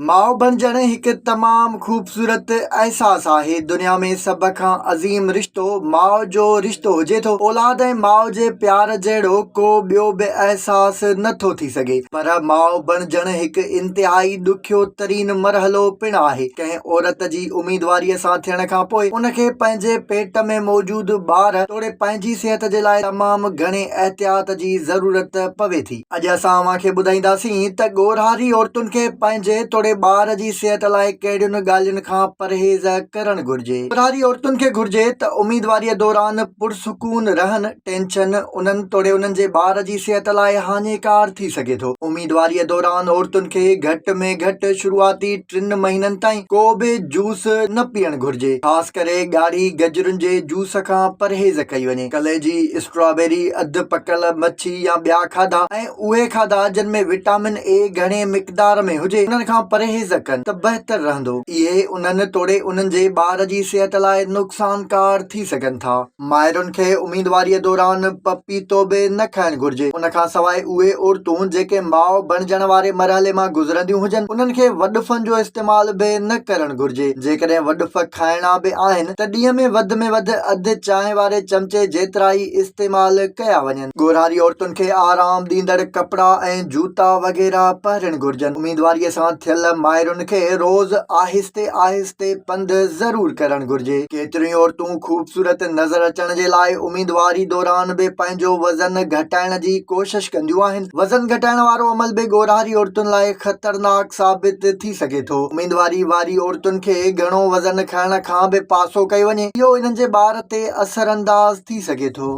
माउ बणजण हिकु तमामु ख़ूबसूरत अहसासु आहे। दुनिया में सभ खां अज़ीम रिश्तो माउ जो रिश्तो हुजे थो। औलाद ऐं माउ जे प्यार जहिड़ो को ॿियो बि अहसासु नथो थी सघे। पर माउ बणजण हिकु इंतिहाई ॾुखियो तरीन मरहलो पिणु आहे। कंहिं औरत जी उमीदवारीअ सां थियण खां पोइ उनखे पंहिंजे पेट में मौजूदु ॿार तोड़े पंहिंजी सिहत जे लाइ तमामु घणे एहतियात जी ज़रूरत पवे थी। अॼु असां अव्हांखे ॿुधाईंदासीं त ॻोरहारी औरतुनि खे पंहिंजे तोड़े ॿार जी सिहत लाइ कहिड़ियुनि ॻाल्हियुनि खां परहेज़ करणु घुर्जे। ॻोरहारी औरतुनि खे घुर्जे त उमीदवारीअ दौरान पुरसुकून रहनि। टेंशन उन्हनि तोड़े उन्हनि जे ॿार जी सिहत लाइ हानिकार थी सघे थो। उमीदवारीअ दौरान औरतुनि खे घटि में घटि शुरूआती 3 महीननि ताईं को बि जूस न पीअणु घुर्जे। ख़ासि करे ॻाढ़ी गजरुनि जे जूस खां परहेज़ कई वञे। कलेजी, स्ट्रॉबेरी, अधु पकल मच्छी या ॿिया खाधा ऐं उहे खाधा जिन में विटामिन ए घणे मिक़दार में हुजे उन्हनि खां परहेज़ कनि त बहितर रहंदो। इहे उन्हनि तोड़े उन्हनि जे ॿार जी सिहत लाइ नुक़सानकार थी सघनि था। माइरुनि खे उमीदवारीअ दौरान पपीतो बि न खाइणु घुर्जे। उन खां सवाइ उहे औरतूं जेके माउ बणजण वारे मरहले मां गुज़रंदियूं हुजनि उन्हनि खे वॾुफनि जो इस्तेमाल बि न करणु घुर्जे। जेकॾहिं वॾुफ खाइणा बि आहिनि त ॾींहं में वधि अधु चांहि वारे चमचे जेतिरा ई इस्तेमाल कया वञनि। ॻोरहारी औरतुनि खे आराम ॾींदड़ कपिड़ा ऐं जूता वग़ैरह पाइणु घुर्जनि। उमीदवारीअ सां थियल माइरुनि खे रोज़ आहिस्ते आहिस्ते पंधु ज़रूर करणु घुर्जे। केतिरियूं औरतूं ख़ूबसूरत नज़र अचण जे लाइ उमीदवारी दौरान बि पंहिंजो वज़न घटाइण जी कोशिश कंदियूं आहिनि। वज़न घटाइण वारो अमल बि ॻोरहारी औरतुनि लाइ ख़तरनाक साबित थी सघे थो। उमीदवारी वारी औरतुनि खे घणो वज़न खणण खां बि पासो कयो वञे इहो इन्हनि जे ॿार ते असरअंदाज़ थी सघे थो।